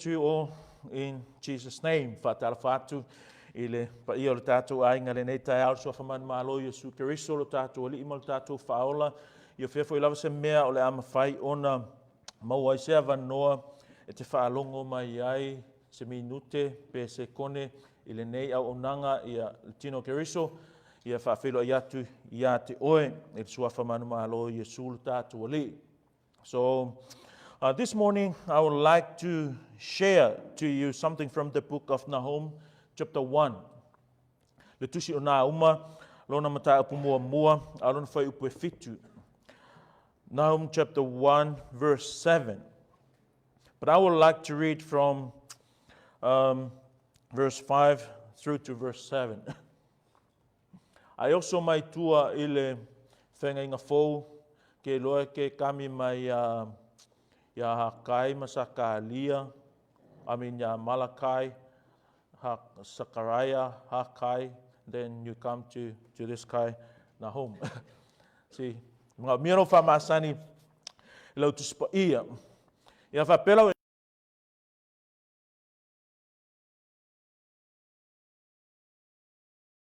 To you all in Jesus' name. Fatala fatu ile pa ia le tātou ainga le nei tai au soa whaman malo Iesu Keriso lo tātou ali ima lo tātou whaola. Ia whewho I lava se mea o le ama whai ona maua I sea vanoa e te whaalongo mai ai se minute pe se kone I le nei au onanga ia tino Keriso ia whawhelo I atu ia te oe e sua whaman malo Iesu lo tātou ali. So, this morning, I would like to share to you something from the book of Nahum, chapter 1. Le tusi o Nahuma, lona mata upu mua, alona whai upu e fitu. Nahum chapter 1, verse 7. But I would like to read from verse 5 through to verse 7. I also mai tua ile whenga inga fōu, ke loe ke kami mai ya Hakai Masakalia, ya Malachi, Zechariah, Hakai, then you come to this guy, Nahum. See, mga miro fa masani ilo tu spa ia. Ya fa pelo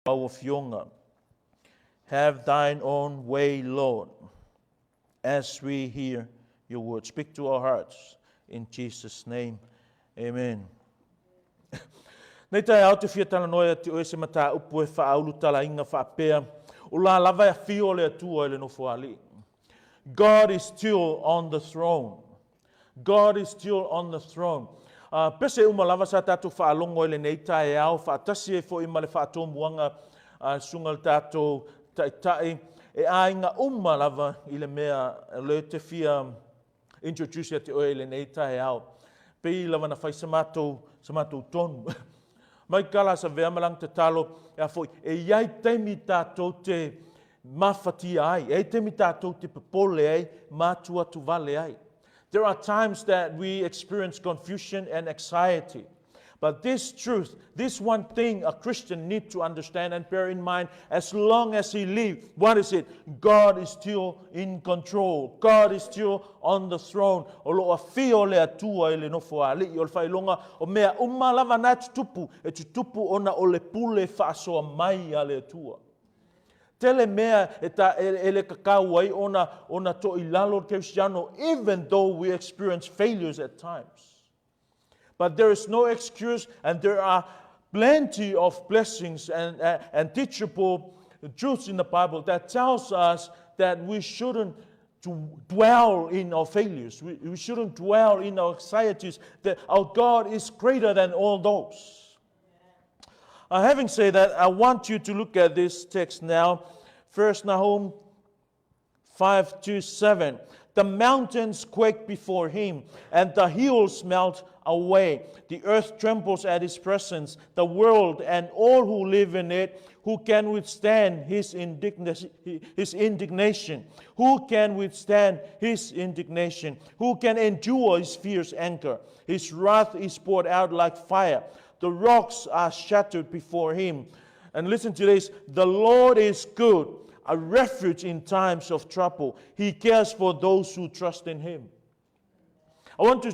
of younger. Have thine own way, Lord, as we hear your word. Speak to our hearts in Jesus' name. Amen. Nei tai au te whiatana noia te oe se mata upu e whaaulu tala inga whaapea. O la lava e whio le atua ele no whaali. God is still on the throne. God is still on the throne. Pese uma lava sa tatu whaalongo ele nei tai au. Whaatasi e fo ima le whaatomuanga sunga le tatu tai. E ainga lava I le mea le te whia introduce te oe le nei tae au. Pei lava na whai samatou tonu. Mai kala sa vea malang te talo e a foi. E iai teimi tātou te mawhatia ai. E teimi tātou te pepole ai, mātua tu vale ai. There are times that we experience confusion and anxiety. But this truth, this one thing a Christian needs to understand and bear in mind as long as he lives. What is it? God is still in control. God is still on the throne. O loa whio lea tua ele no whaali. I ol whailonga o mea umalava nā tutupu. E tutupu ona o le pule whaasoa mai a lea tua. Tele mea ele kakau ai ona to I lalo Cristiano, even though we experience failures at times. But there is no excuse, and there are plenty of blessings and teachable truths in the Bible that tells us that we shouldn't dwell in our failures. We shouldn't dwell in our anxieties. That our God is greater than all those. Having said that, I want you to look at this text now. First Nahum 5:7. The mountains quake before him, and the hills melt away. The earth trembles at his presence, the world and all who live in it. Who can withstand his indignation? Who can withstand his indignation? Who can endure his fierce anger? His wrath is poured out like fire. The rocks are shattered before him. And listen to this. The Lord is good, a refuge in times of trouble. He cares for those who trust in him. I want to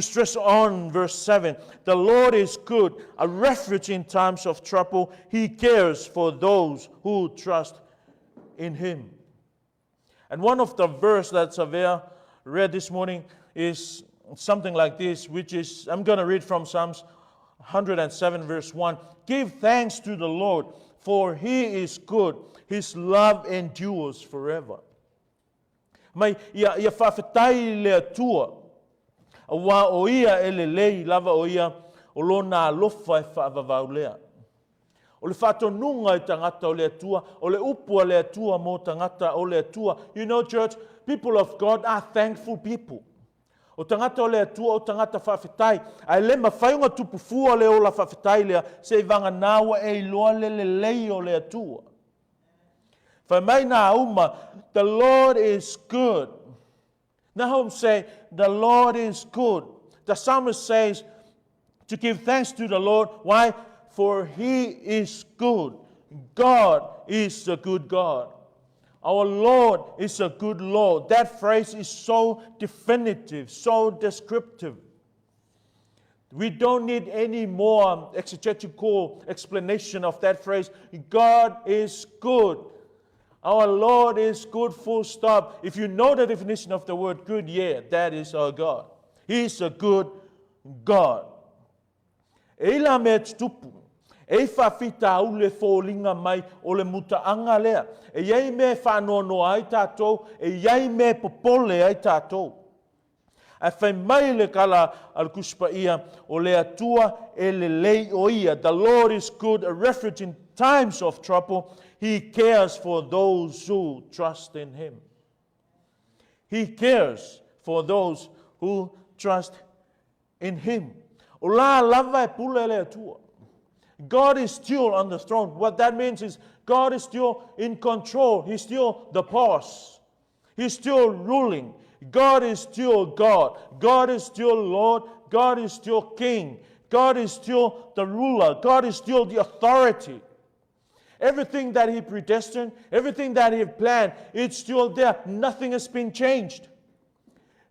stress on verse 7. The Lord is good, a refuge in times of trouble. He cares for those who trust in him. And one of the verse that Xavier read this morning is something like this, which is, I'm going to read from Psalms 107 verse 1. Give thanks to the Lord, for he is good. His love endures forever. Mai ia whawhetai lea tua. A wā o ia ele lei lava o ia o lona alofa e whaavavau lea. O le whatonunga I tangata o lea tua, o le upua lea tua mo tangata o lea tua. You know, church, people of God are thankful people. O tangata o lea tua, o tangata whawhetai. Ai le mawhaiunga tupu fua lea o la whawhetai lea, se vanga nawa e loa le lei o lea tua. Whamai nā uma, the Lord is good. Nahum say, the Lord is good. The psalmist says to give thanks to the Lord. Why? For he is good. God is a good God. Our Lord is a good Lord. That phrase is so definitive, so descriptive. We don't need any more exegetical explanation of that phrase. God is good. Our Lord is good, full stop. If you know the definition of the word good, yeah, that is our God. He's a good God. Eila me tupu. E whawhita au le fōlinga mai o le mutaanga lea. E iei me whanono ai tātou. E iei me popole ai tātou. A whai mai le kala al kuspa ia o le atua e le lei o ia. The Lord is good, a refuge in times of trouble. He cares for those who trust in Him. He cares for those who trust in Him. O la lava e pule le atua. God is still on the throne. What that means is God is still in control. He's still the boss. He's still ruling. God is still God. God is still Lord. God is still King. God is still the ruler. God is still the authority. Everything that He predestined, everything that He planned, it's still there. Nothing has been changed.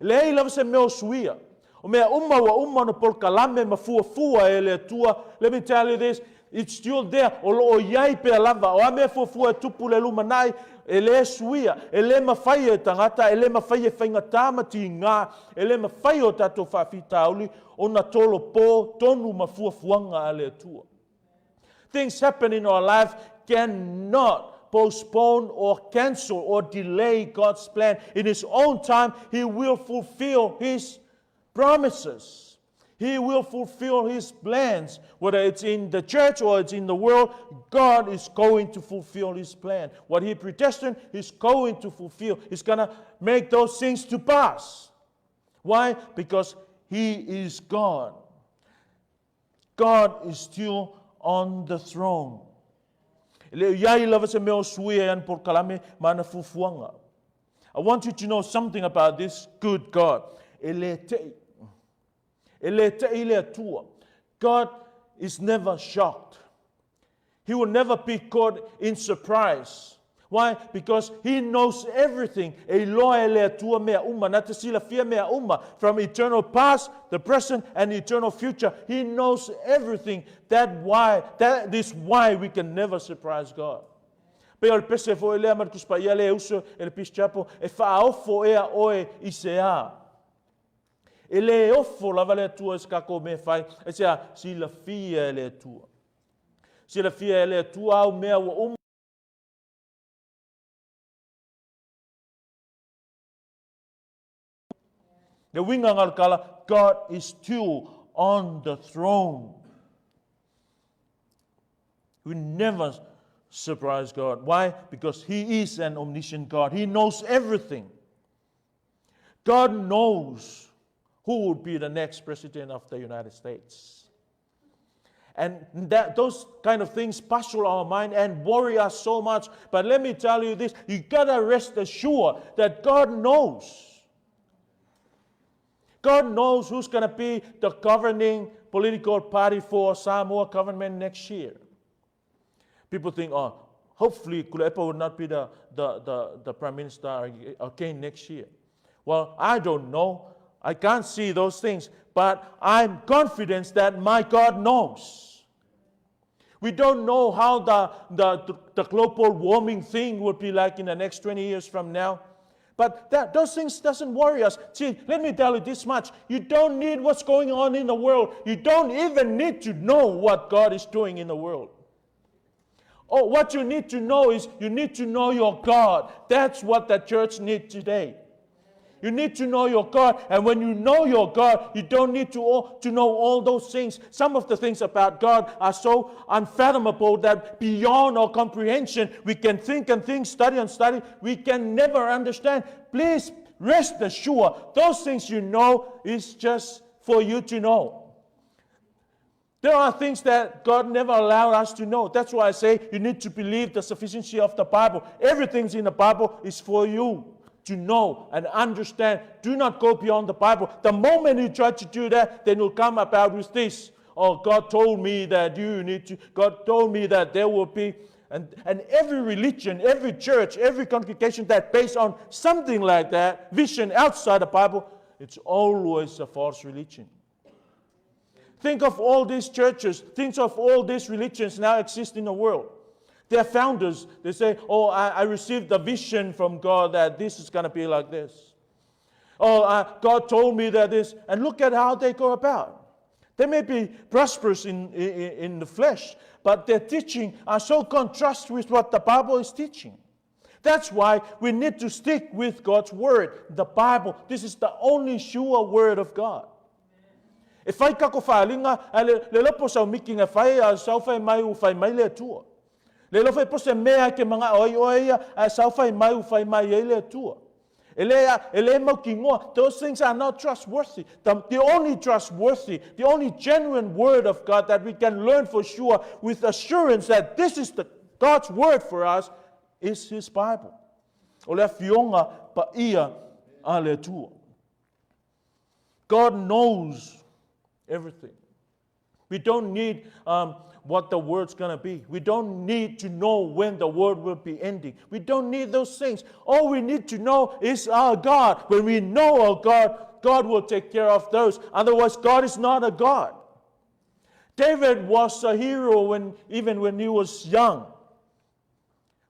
Lei lava se meo suia. O mea umma wa umma no polkalame mafuafua e le tua. Let me tell you this, it's still there. O lo o iai pe lava. O ame fuafua e tupu le lumanai. E le suia. E le mawhai e tangata. E le mawhai e whaingatama ti ngā. E le mawhai o tato whawhita auli. O na tolo po tonu mafuafuanga a le tua. Things happen in our life cannot postpone or cancel or delay God's plan. In His own time, He will fulfill His promises. He will fulfill His plans. Whether it's in the church or it's in the world, God is going to fulfill His plan. What He predestined, He's going to fulfill. He's going to make those things to pass. Why? Because He is God. God is still on the throne. I want you to know something about this good God. God is never shocked. He will never be caught in surprise. Why? Because He knows everything. From eternal past, the present, and eternal future. He knows everything. That is why we can never surprise God. Pero pese fo ele amar kuspa ia le uso el pischapo e faofo ea oe isea. Ele ofo lava le tua skako me fai e sea si la fia le tua. Si la fia le tua au mea wa the wingangal kala, God is still on the throne. We never surprise God. Why? Because He is an omniscient God. He knows everything. God knows who would be the next president of the United States. And those kind of things puzzle our mind and worry us so much. But let me tell you this, you gotta rest assured that God knows. God knows who's going to be the governing political party for Samoa government next year. People think, oh, hopefully Kulepa will not be the prime minister again next year. Well, I don't know. I can't see those things. But I'm confident that my God knows. We don't know how the global warming thing will be like in the next 20 years from now. But those things doesn't worry us. See, let me tell you this much. You don't need what's going on in the world. You don't even need to know what God is doing in the world. Oh, what you need to know is you need to know your God. That's what the church needs today. You need to know your God. And when you know your God, you don't need to know all those things. Some of the things about God are so unfathomable that beyond our comprehension, we can think and think, study and study. We can never understand. Please rest assured, those things you know is just for you to know. There are things that God never allowed us to know. That's why I say you need to believe the sufficiency of the Bible. Everything in the Bible is for you to know and understand. Do not go beyond the Bible. The moment you try to do that, then you'll come about with this. Oh, God told me that you need to. God told me that there will be. And every religion, every church, every congregation that based on something like that, vision outside the Bible, it's always a false religion. Think of all these churches. Think of all these religions now exist in the world. Their founders, they say, oh, I received a vision from God that this is going to be like this. Oh, God told me that this. And look at how they go about. They may be prosperous in the flesh, but their teaching are so contrast with what the Bible is teaching. That's why we need to stick with God's Word, the Bible. This is the only sure Word of God. E whai kako whaalinga, le lopo sau miki nga whai, a sau whai mai u whai mai le tua. Le lopo e pose mea ke mga oi, a sau whai mai u whai mai le tua. Ele mau ki ngoa, those things are not trustworthy. The only trustworthy, the only genuine Word of God that we can learn for sure with assurance that this is God's Word for us is His Bible. O le fionga pa ia a le tua. God knows everything. We don't need what the word's going to be. We don't need to know when the word will be ending. We don't need those things. All we need to know is our God. When we know our God, God will take care of those. Otherwise, God is not a God. David was a hero even when he was young.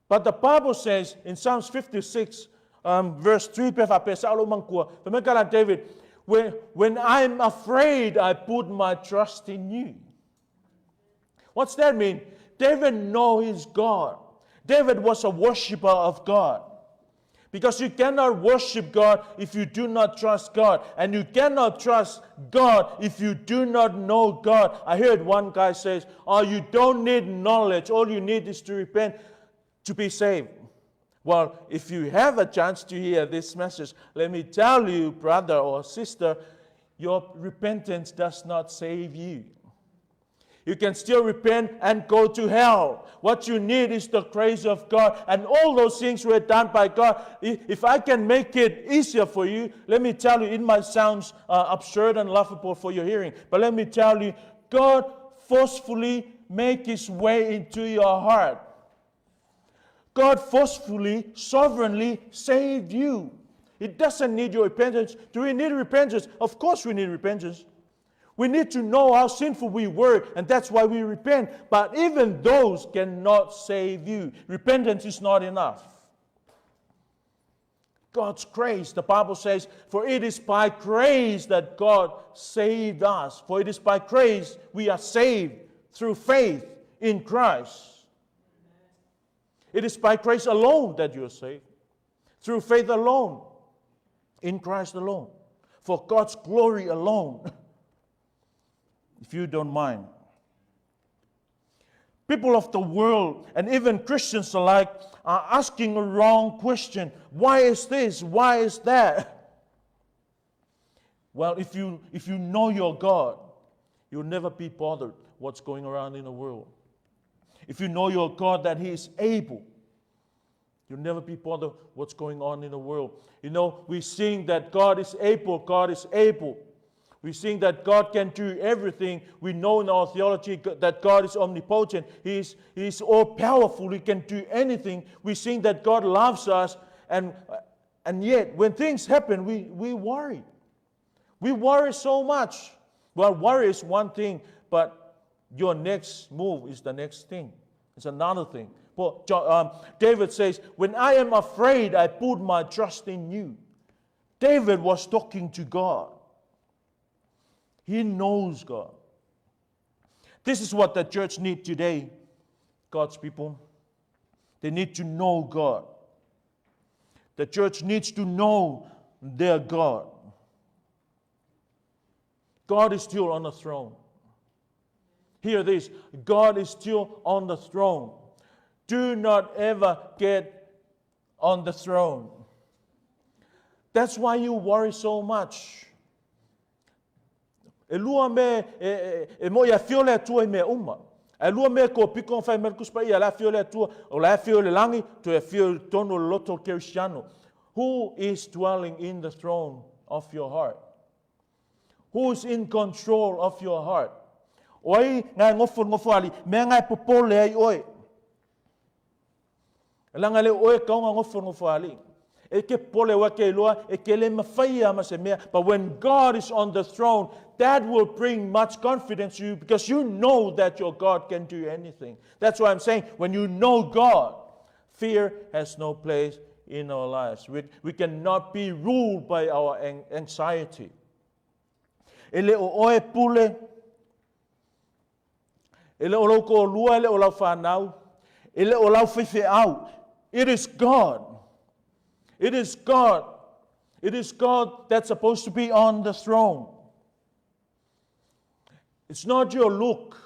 But the Bible says in Psalms 56, verse 3, David, when I'm afraid, I put my trust in you. What's that mean? David knows his God. David was a worshiper of God. Because you cannot worship God if you do not trust God. And you cannot trust God if you do not know God. I heard one guy says, oh, you don't need knowledge. All you need is to repent to be saved. Well, if you have a chance to hear this message, let me tell you, brother or sister, your repentance does not save you. You can still repent and go to hell. What you need is the grace of God. And all those things were done by God. If I can make it easier for you, let me tell you, it might sound absurd and laughable for your hearing. But let me tell you, God forcefully make His way into your heart. God forcefully, sovereignly saved you. It doesn't need your repentance. Do we need repentance? Of course we need repentance. We need to know how sinful we were, and that's why we repent. But even those cannot save you. Repentance is not enough. God's grace, the Bible says, for it is by grace that God saved us. For it is by grace we are saved through faith in Christ. It is by grace alone that you are saved. Through faith alone. In Christ alone. For God's glory alone. If you don't mind. People of the world and even Christians alike are asking a wrong question. Why is this? Why is that? Well, if you know your God, you'll never be bothered what's going around in the world. If you know your God that He is able, you'll never be bothered what's going on in the world. You know, we sing that God is able, God is able. We sing that God can do everything. We know in our theology that God is omnipotent. He is all-powerful. He can do anything. We sing that God loves us. And yet, when things happen, we worry. We worry so much. Well, worry is one thing, but your next move is the next thing. It's another thing. David says, when I am afraid, I put my trust in you. David was talking to God. He knows God. This is what the church needs today, God's people. They need to know God. The church needs to know their God. God is still on the throne. Hear this. God is still on the throne. Do not ever get on the throne. That's why you worry so much. E lua me e mo ia fiole tua me uma. E lua me ko piko fai merkus pa ia la fiole tua o la fiole langi to e fiole tono loto cristiano. Who is dwelling in the throne of your heart? Who is in control of your heart? Oi ngai ngofo ali me ngai popole ai oi. Langa le oi ka ngofo ali. But when God is on the throne, that will bring much confidence to you because you know that your God can do anything. That's why I'm saying when you know God, fear has no place in our lives. We cannot be ruled by our anxiety. Ele o oe pule, ele o lau ko lua, ele o lau whanau, ele o lau whiwhi au. It is God. It is God. It is God that's supposed to be on the throne. It's not your look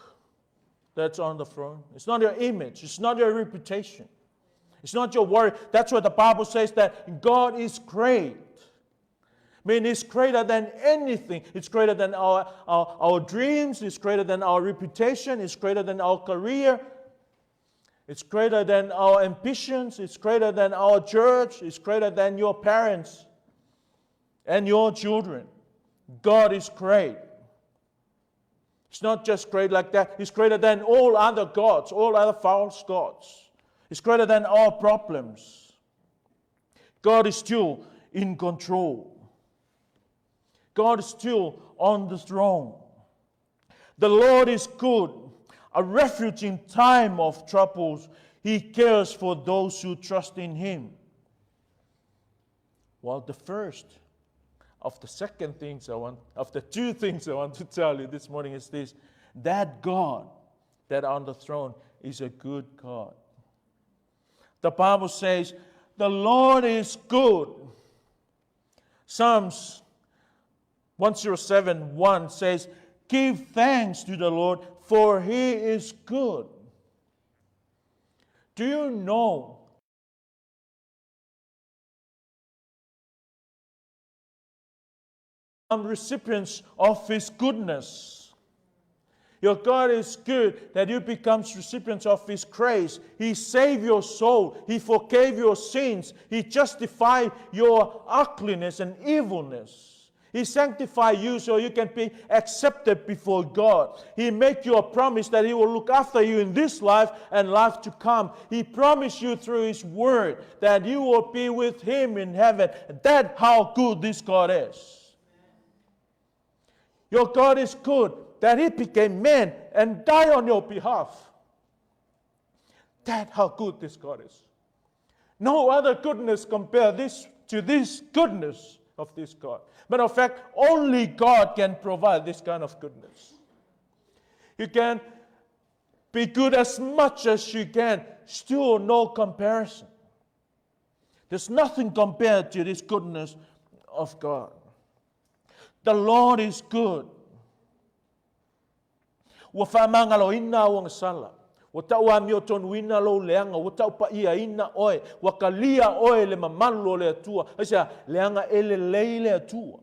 that's on the throne. It's not your image. It's not your reputation. It's not your worry. That's what the Bible says, that God is great. I mean, He's greater than anything. It's greater than our dreams. It's greater than our reputation. It's greater than our career. It's greater than our ambitions. It's greater than our church. It's greater than your parents and your children. God is great. It's not just great like that. It's greater than all other gods, all other false gods. It's greater than our problems. God is still in control. God is still on the throne. The Lord is good, a refuge in time of troubles. He cares for those who trust in Him. Well, the first of the two things I want to tell you this morning is this: that God that on the throne is a good God. The Bible says, the Lord is good. Psalms 107:1 says, give thanks to the Lord, for He is good. Do you know recipients of His goodness? Your God is good, that you become recipients of His grace. He saved your soul. He forgave your sins. He justified your ugliness and evilness. He sanctified you so you can be accepted before God. He made you a promise that He will look after you in this life and life to come. He promised you through His word that you will be with Him in heaven. That's how good this God is. Your God is good, that He became man and died on your behalf. That's how good this God is. No other goodness compare this to this goodness of this God. Matter of fact, only God can provide this kind of goodness. You can be good as much as you can, still no comparison. There's nothing compared to this goodness of God. The Lord is good. Wa whamangalo ina o ngasala. Wa taua mio tonu ina lo leanga. Wa tau pa ia ina oe. Wa kalia oe le mamalu le atua. Asia leanga ele leile atua.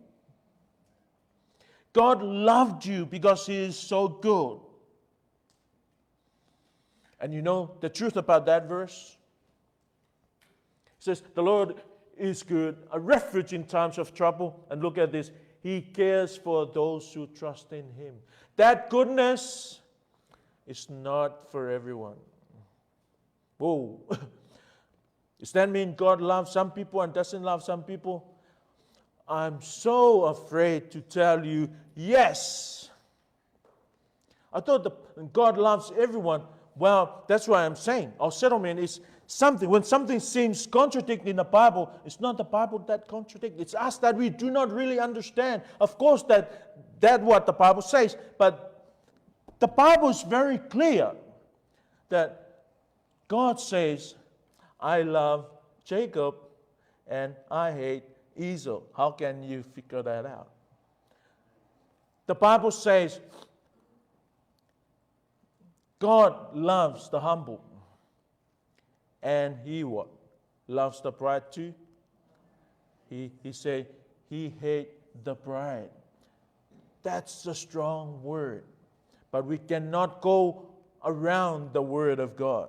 God loved you because He is so good. And you know the truth about that verse? It says, the Lord is good, a refuge in times of trouble. And look at this. He cares for those who trust in Him. That goodness is not for everyone. Whoa. Does that mean God loves some people and doesn't love some people? I'm so afraid to tell you, yes. I thought God loves everyone. Well, that's what I'm saying. Our settlement is something. When something seems contradicting in the Bible, it's not the Bible that contradicts. It's us that we do not really understand. Of course, that's what the Bible says. But the Bible is very clear that God says, I love Jacob and I hate Esau. How can you figure that out? The Bible says, God loves the humble. And He what? Loves the bride too? He said, He hates the bride. That's a strong word. But we cannot go around the word of God.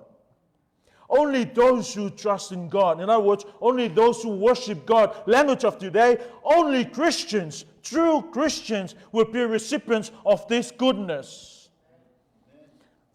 Only those who trust in God, in other words, only those who worship God, language of today, only Christians, true Christians, will be recipients of this goodness.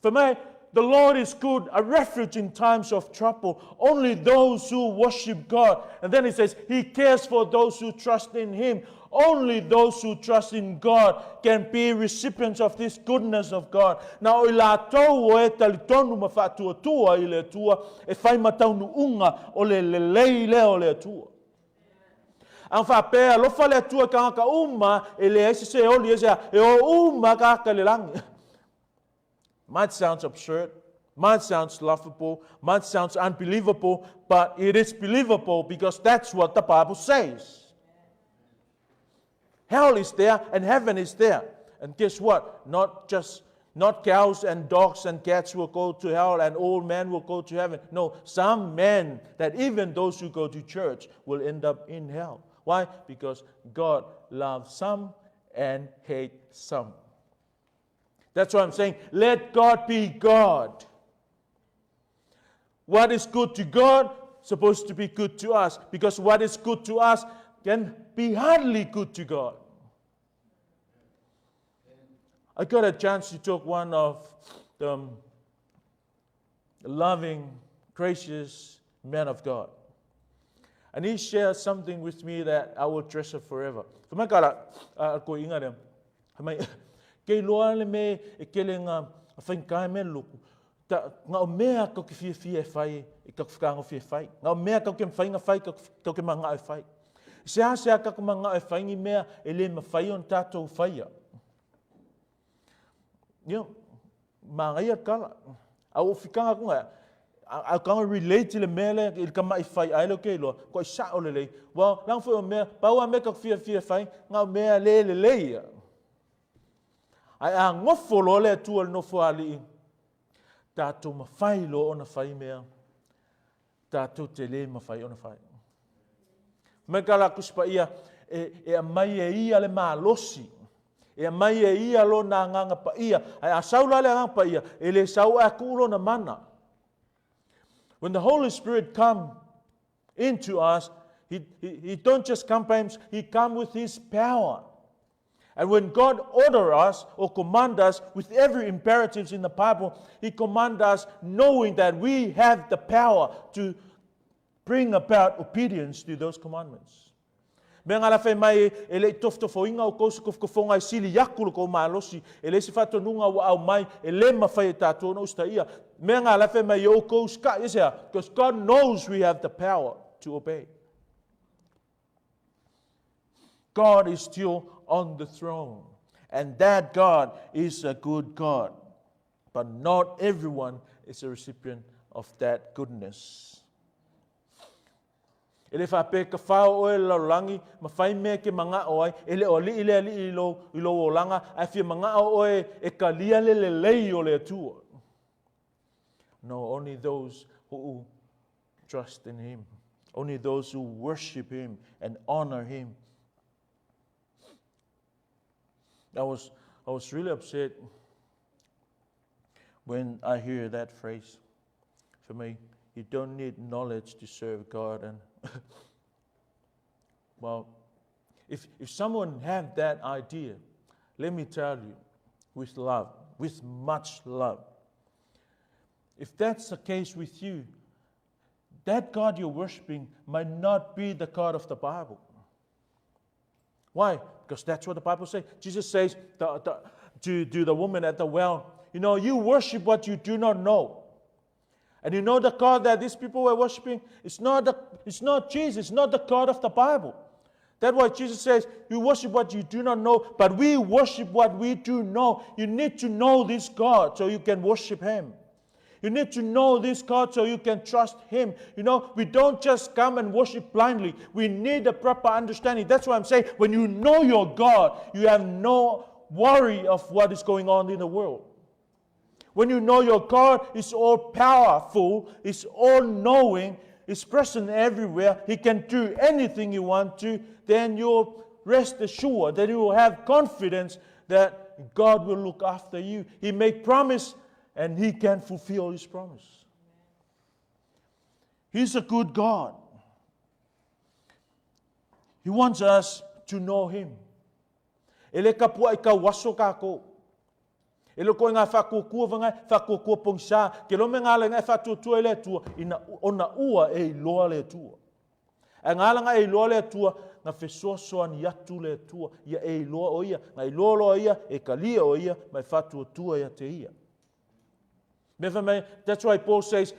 For me, the Lord is good, a refuge in times of trouble. Only those who worship God. And then it says, He cares for those who trust in Him. Only those who trust in God can be recipients of this goodness of God. Now, ila tau e talitonu mafatua tua ile tua, e whai mataunu unga o le lei leo le tua. Ang whapea lofa le tua ka uma, e le ese se oli ese, e o uma ka le langi. Might sound absurd, might sound laughable, might sound unbelievable, but it is believable because that's what the Bible says. Hell is there and heaven is there. And guess what? Not cows and dogs and cats will go to hell and old men will go to heaven. No, some men, that even those who go to church will end up in hell. Why? Because God loves some and hates some. That's why I'm saying, let God be God. What is good to God is supposed to be good to us. Because what is good to us can be hardly good to God. I got a chance to talk one of the loving, gracious men of God. And he shared something with me that I will treasure forever. Ko ingat dia. Kei loa le me e kele ngā whainkai me luku. Ngā o mea kau ki fia whai e kau whakanga fia whai. Ngā o mea kau ke mwhainga whai kau ke mga e whai. Sea kau mga e whaingi mea e le ma whai on tātou whaia. Mā ngai kala. Au whikanga kunga. Au kanga relate le mea le il ka mai whai ai lo kei loa. Ko i sa o le lei. Well, lang whai o mea, paua mea kau fia whai, ngā o mea le lei. Ai a ngofo lo le tua no fuali. Tātou mawhai lo ona whai mea. Tātou te le mawhai ona whai. Me kala kuspa ia e a mai e ia le malosi. E a mai e ia lo na nganga pa ia. Ai a saula le nganga pa ia. E le sau a kulo na mana. When the Holy Spirit come into us, he don't just come by himself, he come with his power. And when God order us or command us with every imperative in the Bible, He command us knowing that we have the power to bring about obedience to those commandments. Me ngala fe mai ele tofo inga o kosu kofonga sili yakulu ko malosi ele se fatonunga wa au mai ele mafai tato no ustaia me ngala fe mai o kosu ka yesa because God knows we have the power to obey. God is still on the throne. And that God is a good God. But not everyone is a recipient of that goodness. Ele fa pe ka fa o e langi ma fai me ke manga o ai ele o li ilo o langa ai fi manga o e ka lia le lei o le tua. No, only those who trust in Him. Only those who worship Him and honor Him. I was really upset when I hear that phrase. For me, you don't need knowledge to serve God. And well, if someone had that idea, let me tell you, with love, with much love, if that's the case with you, that God you're worshiping might not be the God of the Bible. Why? Because that's what the Bible says. Jesus says to the woman at the well, you worship what you do not know. And you know the God that these people were worshiping? It's not Jesus, it's not the God of the Bible. That's why Jesus says, you worship what you do not know, but we worship what we do know. You need to know this God so you can worship Him. You need to know this God so you can trust Him. We don't just come and worship blindly. We need a proper understanding. That's why I'm saying, when you know your God, you have no worry of what is going on in the world. When you know your God is all powerful, is all knowing, is present everywhere, He can do anything you want to, then you'll rest assured that you will have confidence that God will look after you. He made promise and He can fulfill His promise. He's a good God. He wants us to know Him. Ele kapua ika waso kako. E lo ko ngā whakokua vangai, whakokua pong sa, ke lo me ngāle ngai whatuatua le tua, ina ona ua e loa le tua. E ngālanga e loa le tua, ngā whesoasoa ni atu le tua, ia e loa o ia, ngā i loa ia, e kalia o ia, mai whatuatua ia te ia. That's why Paul says,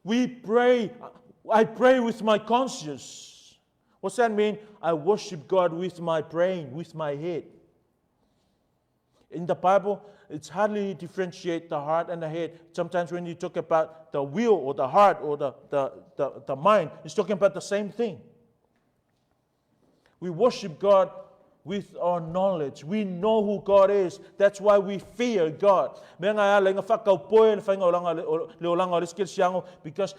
I pray with my conscience. What's that mean? I worship God with my brain, with my head. In the Bible, it's hardly differentiate the heart and the head. Sometimes when you talk about the will or the heart or the mind, it's talking about the same thing. We worship God with our knowledge. We know who God is. That's why we fear God. Because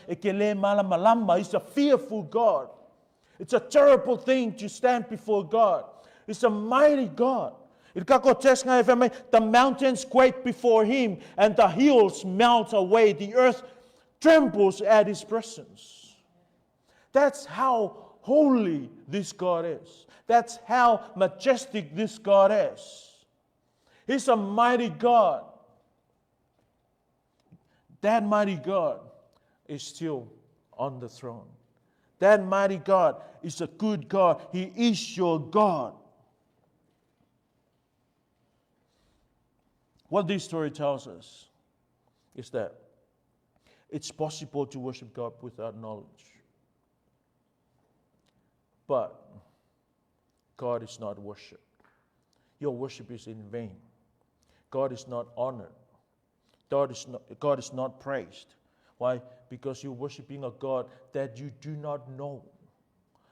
He's a fearful God. It's a terrible thing to stand before God. It's a mighty God. The mountains quake before Him and the hills melt away. The earth trembles at His presence. That's how holy this God is. That's how majestic this God is. He's a mighty God. That mighty God is still on the throne. That mighty God is a good God. He is your God. What this story tells us is that it's possible to worship God without knowledge. But God is not worshipped. Your worship is in vain. God is not honored. God is not praised. Why? Because you're worshiping a God that you do not know.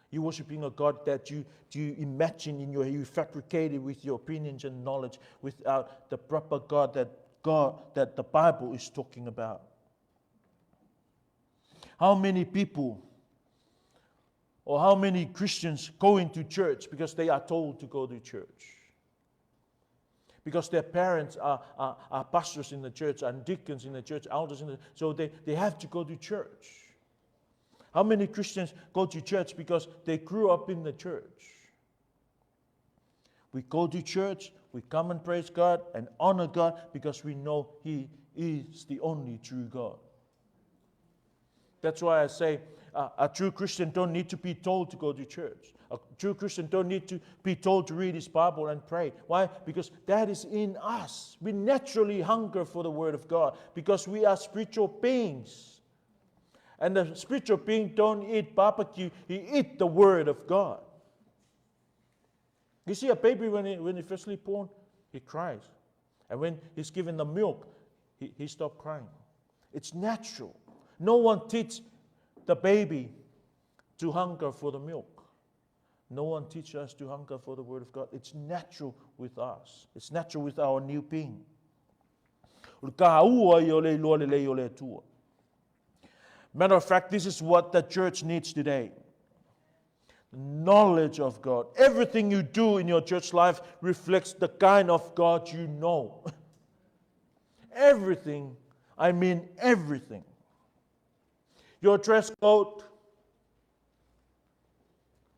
You're worshiping a God that you imagine in your head, you fabricated with your opinions and knowledge without the proper God that the Bible is talking about. How many people or how many Christians go into church because they are told to go to church? Because their parents are pastors in the church, and deacons in the church, elders in the church, so they have to go to church. How many Christians go to church because they grew up in the church? We go to church, we come and praise God and honor God because we know He is the only true God. That's why I say a true Christian don't need to be told to go to church. A true Christian don't need to be told to read his Bible and pray. Why? Because that is in us. We naturally hunger for the Word of God because we are spiritual beings. And the spiritual being don't eat barbecue, he eat the Word of God. You see a baby when he firstly born, he cries. And when he's given the milk, he stops crying. It's natural. No one teaches the baby to hunger for the milk. No one teaches us to hunger for the Word of God. It's natural with us. It's natural with our new being. Matter of fact, this is what the church needs today. Knowledge of God. Everything you do in your church life reflects the kind of God you know. Everything, I mean everything. Your dress code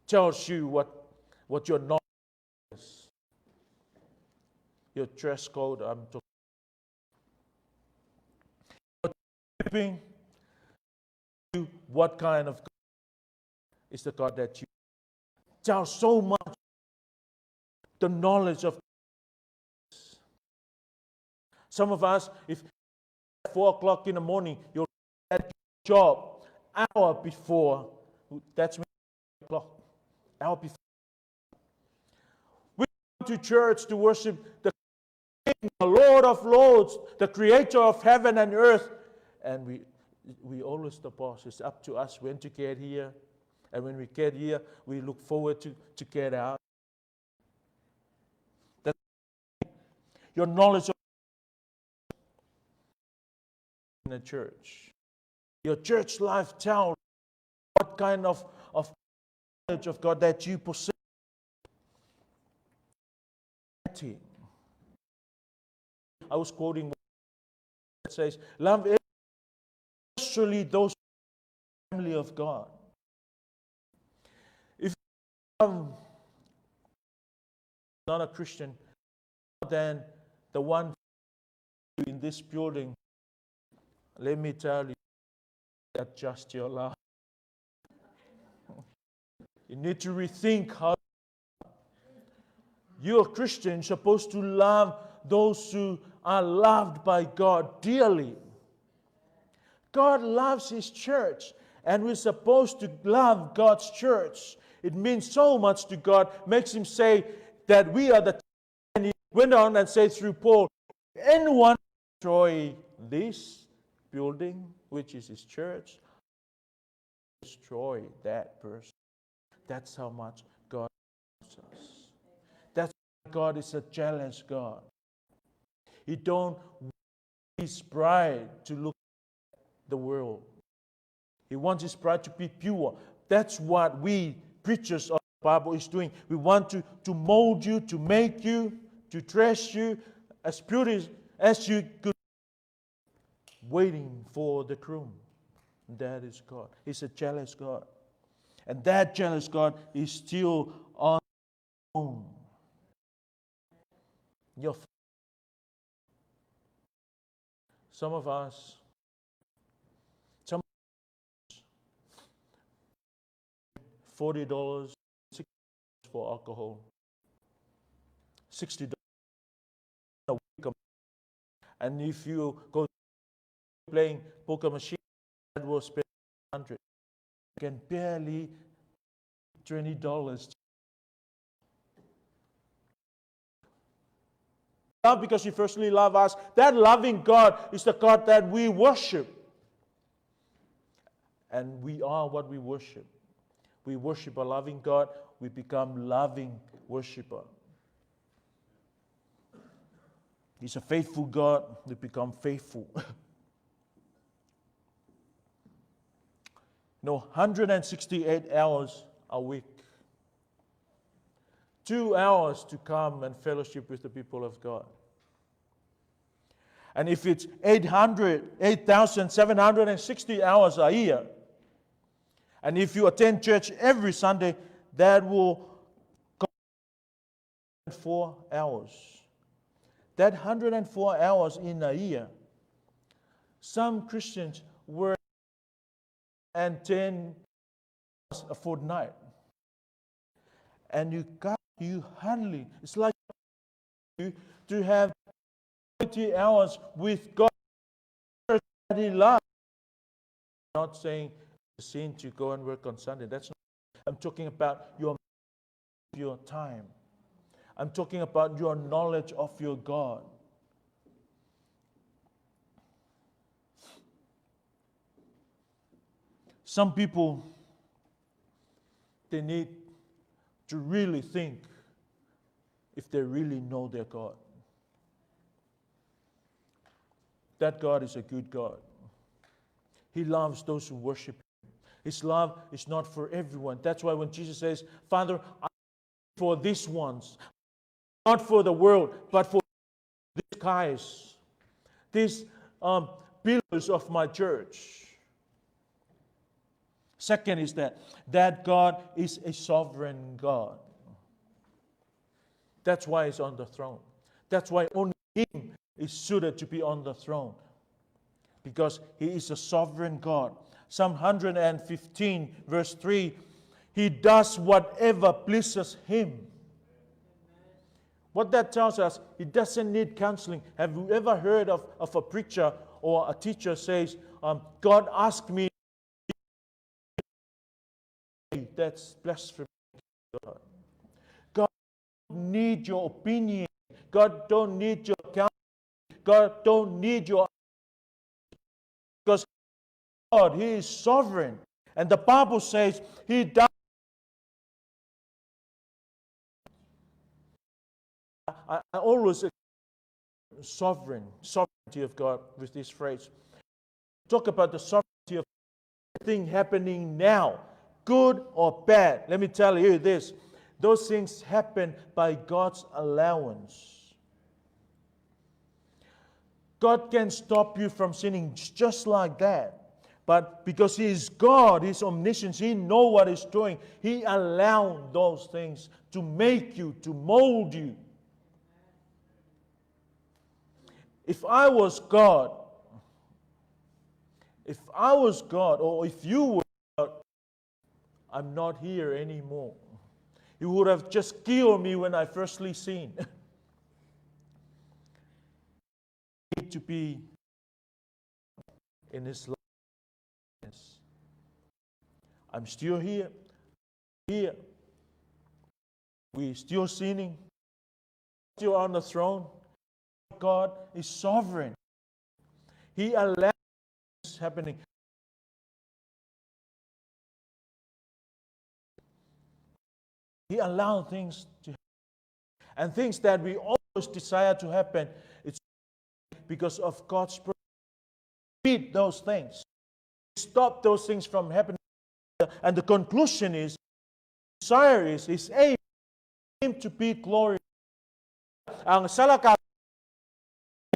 tells you what your knowledge is. Your dress code, I'm talking about what kind of God is the God that you tells so much the knowledge of. Some of us, if at 4 o'clock in the morning, you're at your job, hour before, that's 8 o'clock, hour before. We come to church to worship the King, the Lord of Lords, the Creator of heaven and earth, and we always the boss. It's up to us when to get here, and when we get here, we look forward to get out. That's your knowledge of in the church. Your church life tells what kind of knowledge of God that you possess. I was quoting that says, love especially those family of God. If you love not a Christian, then the one in this building, let me tell you, adjust your life. You need to rethink how you're a Christian, supposed to love those who are loved by God dearly. God loves His church, and we're supposed to love God's church. It means so much to God, makes Him say that we are the. And He went on and said through Paul, anyone destroy this building, which is His church, destroy that person. That's how much God loves us. That's why God is a jealous God. He don't want His bride to look at the world. He wants His bride to be pure. That's what we preachers of the Bible is doing. We want to mold you, to make you, to dress you as pure as you could, waiting for the groom. That is God. He's a jealous God. And that jealous God is still on the throne. Some of us, $40, $60 for alcohol, $60 a week. And if you go playing poker machine, that will spend $100. You can barely $20. Love because He firstly loved us. That loving God is the God that we worship. And we are what we worship. We worship a loving God. We become loving worshiper. He's a faithful God. We become faithful. 168 hours a week. 2 hours to come and fellowship with the people of God. And if it's 8,760 hours a year, and if you attend church every Sunday, that will go 4 hours. That 104 hours in a year, some Christians work and 10 hours a fortnight. And you hardly, it's like you to have 20 hours with God that He loves. I'm not saying it's a sin to go and work on Sunday. That's not. I'm talking about your time. I'm talking about your knowledge of your God. Some people, they need to really think if they really know their God. That God is a good God. He loves those who worship Him. His love is not for everyone. That's why when Jesus says, Father, I pray for these ones, not for the world, but for these guys, these pillars of my church. Second is that God is a sovereign God. That's why He's on the throne. That's why only Him is suited to be on the throne. Because He is a sovereign God. Psalm 115 verse 3, He does whatever pleases Him. What that tells us, He doesn't need counseling. Have you ever heard of a preacher or a teacher says, God asked me, that's blasphemy. God don't need your opinion. God don't need your counsel. God don't need your, because God, He is sovereign. And the Bible says He does. I always sovereignty of God with this phrase. Talk about the sovereignty of thing happening now, good or bad. Let me tell you this. Those things happen by God's allowance. God can stop you from sinning just like that. But because He is God, He's omniscient, He knows what He's doing. He allowed those things to make you, to mold you. If I was God, or if you were God, I'm not here anymore. You would have just killed me when I firstly sinned. I need to be in His likeness. I'm still here. We're still sinning. Still on the throne. God is sovereign. He allows this happening. He allows things to happen. And things that we always desire to happen, it's because of God's purpose. Beat those things. Stop those things from happening. And the conclusion is, desire is His aim, Him to be glorified. Ang salaka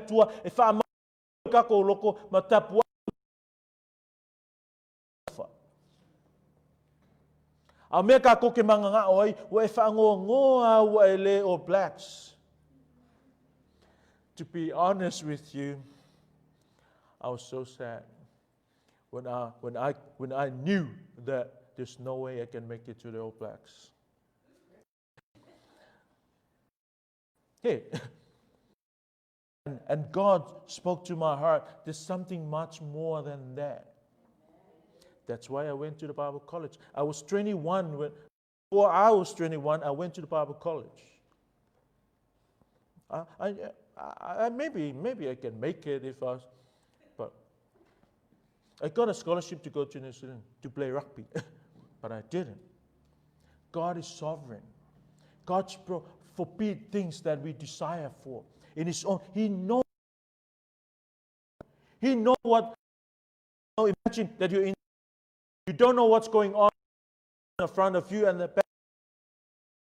tua if I'm kako loko matapua Ameka ko ke mga nga oy wa fa ngoa wa ele o blacks. To be honest with you, I was so sad when I knew that there's no way I can make it to the All Blacks. Hey, and God spoke to my heart. There's something much more than that. That's why I went to the Bible college. I was 21 before I was 21. I went to the Bible college. Maybe I can make it if I. But I got a scholarship to go to New Zealand to play rugby, but I didn't. God is sovereign. God forbid things that we desire for in His own. He knows. He knows what. Imagine that you're in. You don't know what's going on in front of you and the back.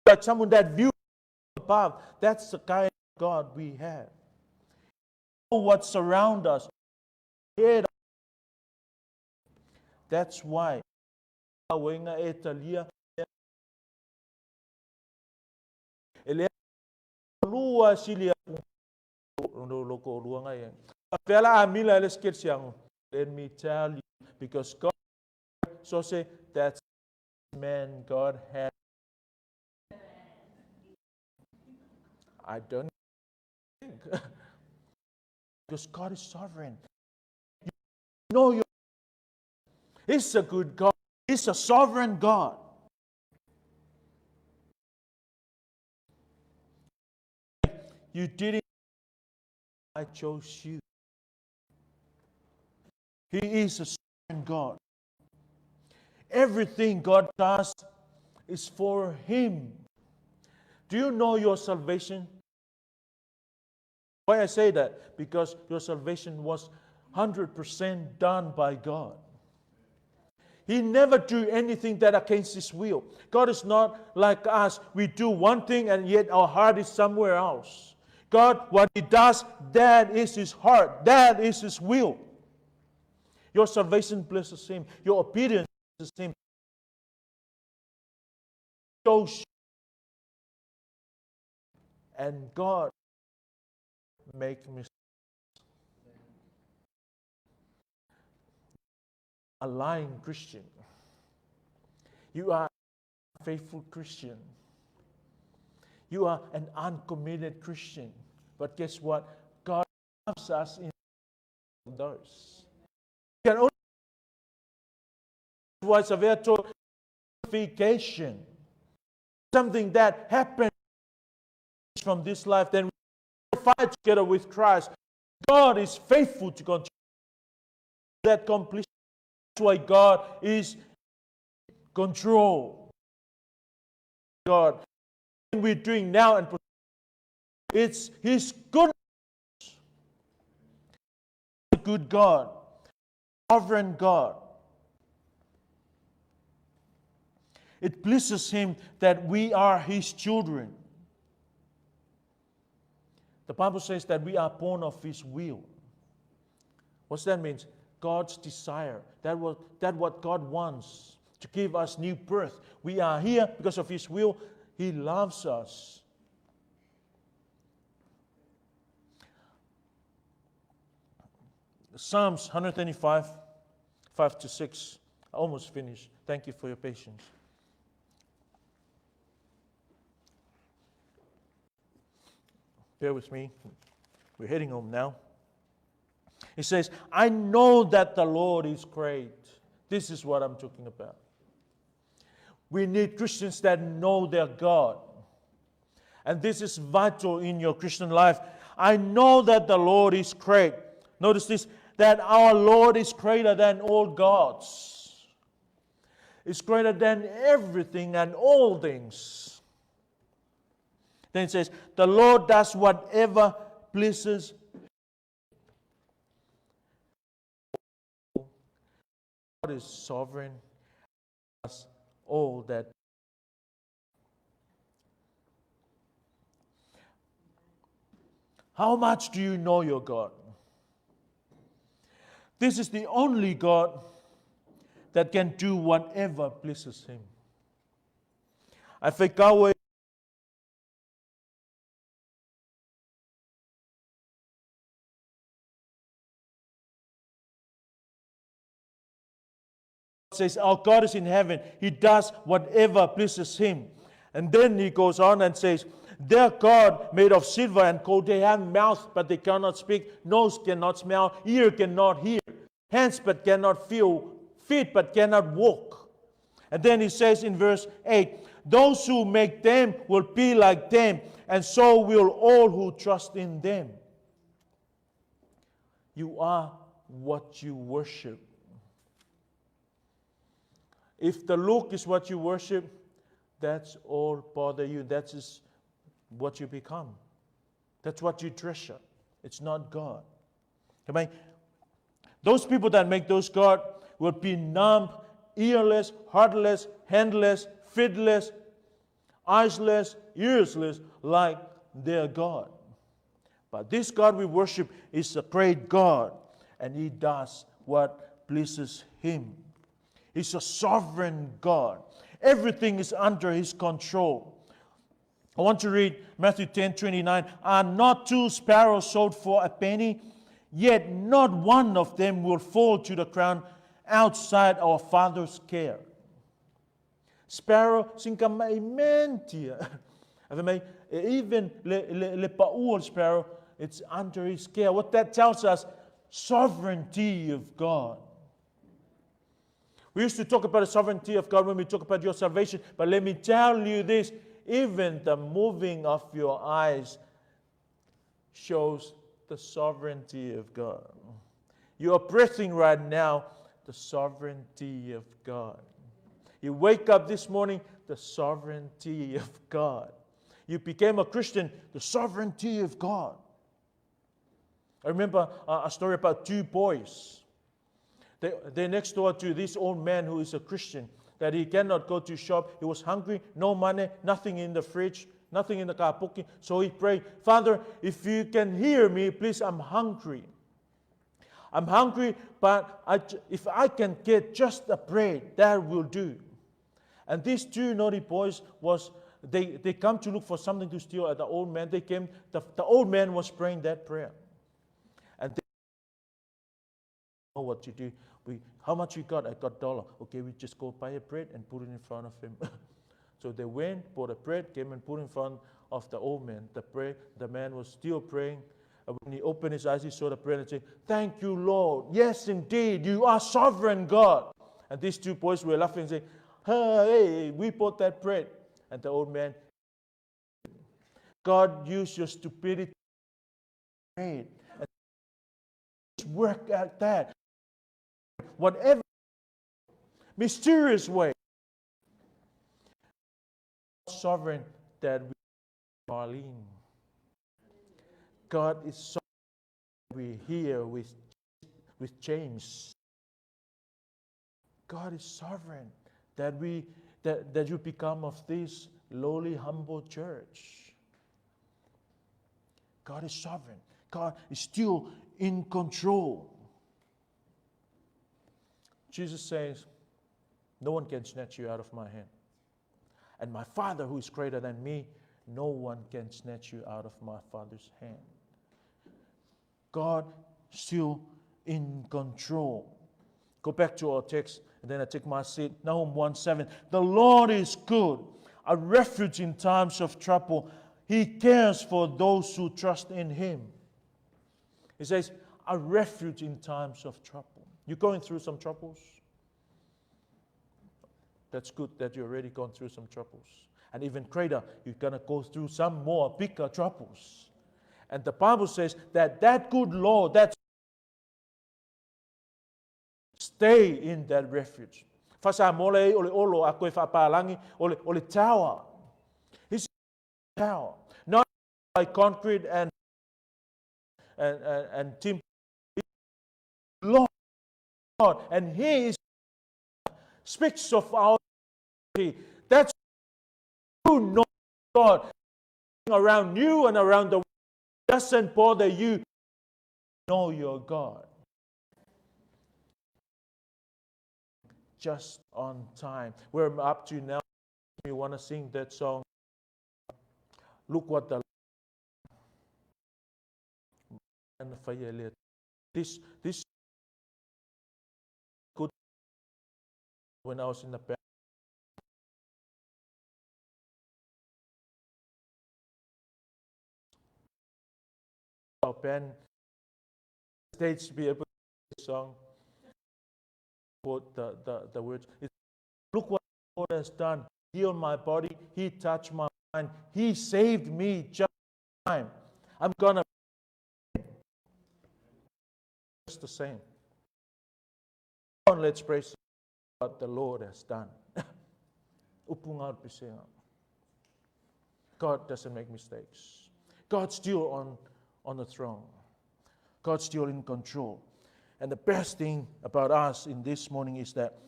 But someone that view above, that's the kind of God we have. You know what's around us. That's why let me tell you, because God so say that's man God had. I don't think. Because God is sovereign. You know He's a good God. He's a sovereign God. You didn't. I chose you. He is a sovereign God. Everything God does is for Him. Do you know your salvation? Why I say that? Because your salvation was 100% done by God. He never do anything that against His will. God is not like us. We do one thing and yet our heart is somewhere else. God, what He does, that is His heart. That is His will. Your salvation pleases Him. Your obedience pleases Him. And God make mistakes. A lying Christian. You are a faithful Christian. You are an uncommitted Christian. But guess what? God loves us in those. You can only was a virtual glorification. Something that happened from this life, then we fight together with Christ. God is faithful to continue that completion. That's why God is in control. God, what we're doing now, and it's His goodness. A good God, sovereign God. It pleases Him that we are His children. The Bible says that we are born of His will. What that means? God's desire. That's what God wants, to give us new birth. We are here because of His will. He loves us. Psalms 125, 5 to 6. I almost finished. Thank you for your patience. Bear with me. We're heading home now. It says, I know that the Lord is great. This is what I'm talking about. We need Christians that know their God. And this is vital in your Christian life. I know that the Lord is great. Notice this, that our Lord is greater than all gods. It's greater than everything and all things. Then it says, the Lord does whatever pleases Him. God is sovereign, does all that. How much do you know your God? This is the only God that can do whatever pleases Him. Efeso says, our God is in heaven. He does whatever pleases Him. And then he goes on and says, their God made of silver and gold. They have mouth, but they cannot speak. Nose cannot smell. Ear cannot hear. Hands, but cannot feel. Feet, but cannot walk. And then he says in verse 8, those who make them will be like them, and so will all who trust in them. You are what you worship. If the look is what you worship, that's all bother you. That is what you become. That's what you treasure. It's not God. Amen. Those people that make those God will be numb, earless, heartless, handless, feetless, eyesless, earless, like their God. But this God we worship is a great God, and He does what pleases Him. He's a sovereign God. Everything is under His control. I want to read Matthew 10:29. Are not two sparrows sold for a penny? Yet not one of them will fall to the ground outside our Father's care. Sparrow, singkamay mentia. Even le paul sparrow, it's under His care. What that tells us, sovereignty of God. We used to talk about the sovereignty of God when we talk about your salvation. But let me tell you this, even the moving of your eyes shows the sovereignty of God. You are breathing right now, the sovereignty of God. You wake up this morning, the sovereignty of God. You became a Christian, the sovereignty of God. I remember a story about two boys. They're next door to this old man who is a Christian, that he cannot go to shop. He was hungry, no money, nothing in the fridge, nothing in the kapuki. So he prayed, Father, if you can hear me, please, I'm hungry. I'm hungry, but if I can get just a bread, that will do. And these two naughty boys, they come to look for something to steal at the old man. They came, the old man was praying that prayer. And they know what to do. How much you got? I got $1. Okay, we just go buy a bread and put it in front of him. So they went, bought a bread, came and put it in front of the old man. The man was still praying. And when he opened his eyes, he saw the bread and said, thank you, Lord. Yes, indeed, you are sovereign God. And these two boys were laughing and saying, hey, we bought that bread. And the old man, God used your stupidity to bread. And work at that. Whatever mysterious way, sovereign that we are in. God is sovereign. We hear with James. God is sovereign that you become of this lowly, humble church. God is sovereign. God is still in control. Jesus says, no one can snatch you out of my hand. And my Father who is greater than me, no one can snatch you out of my Father's hand. God still in control. Go back to our text, and then I take my seat. Nahum 1:7. The Lord is good, a refuge in times of trouble. He cares for those who trust in Him. He says, a refuge in times of trouble. You're going through some troubles? That's good that you're already gone through some troubles. And even greater, you're going to go through some more bigger troubles. And the Bible says that good Lord, that stay in that refuge. Fasa mole ole olo a koe whapalangi ole tower. He's a tower. Not like concrete and timber. Lord, and He speaks of our authority. That's who know God around you and around the world. Doesn't bother you. Know your God. Just on time. We're up to now. We want to sing that song. Look what the this good when I was in the band. Our band stage to be able to sing the song. Quote the words. Look what the Lord has done. Healed my body. He touched my mind. He saved me just in time. I'm gonna just the same. Come on, let's praise what the Lord has done. God doesn't make mistakes. God's still on the throne. God's still in control. And the best thing about us in this morning is that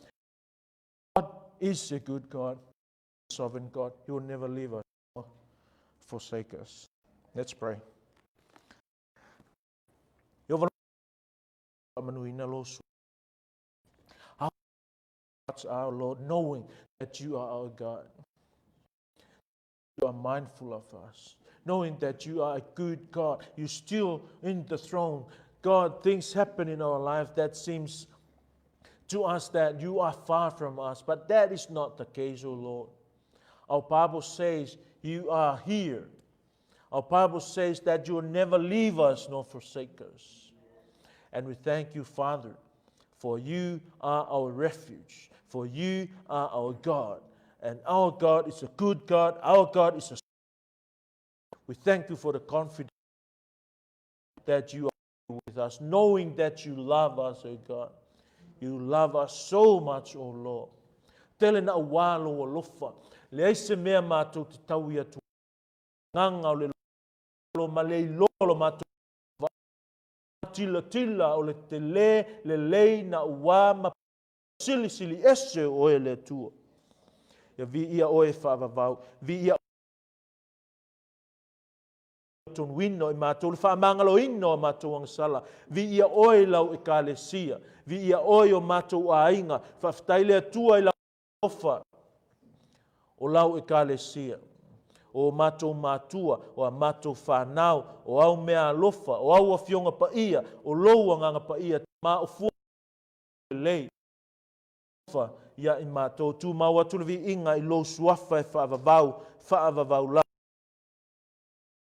God is a good God, a sovereign God. He will never leave us or forsake us. Let's pray. Our hearts are, Lord, knowing that you are our God. You are mindful of us. Knowing that you are a good God. You're still in the throne. God, things happen in our life that seems to us that you are far from us. But that is not the case, O Lord. Our Bible says you are here. Our Bible says that you will never leave us nor forsake us. And we thank you, Father, for you are our refuge. For you are our God. And our God is a good God. Our God is a... We thank you for the confidence that you are with us, knowing that you love us, O God. You love us so much, O Lord. Tele na walo o lofa. Leise mea mātou te tau ia tu. Nganga o le lo malei lolo mātou. Tila o le te le lei na ua ma sili ese o e le tua. Ia vi ia oe whaavavau. Vi ia ton wino I mātou, le whaamangalo ino o mātou ang sala. Vi ia oe lau e kālesia. Vi ia oe o mātou a inga. Whaftaile atua I lau ofa. O lau e kālesia. O mātou mātua, o a mātou whanau, o au mea alofa, o au a fionga pa ia, o lou nganga pa ia, mā o fua lei. Ia I mātou, tū mau atulevi inga I lou suafa e whaavavau la.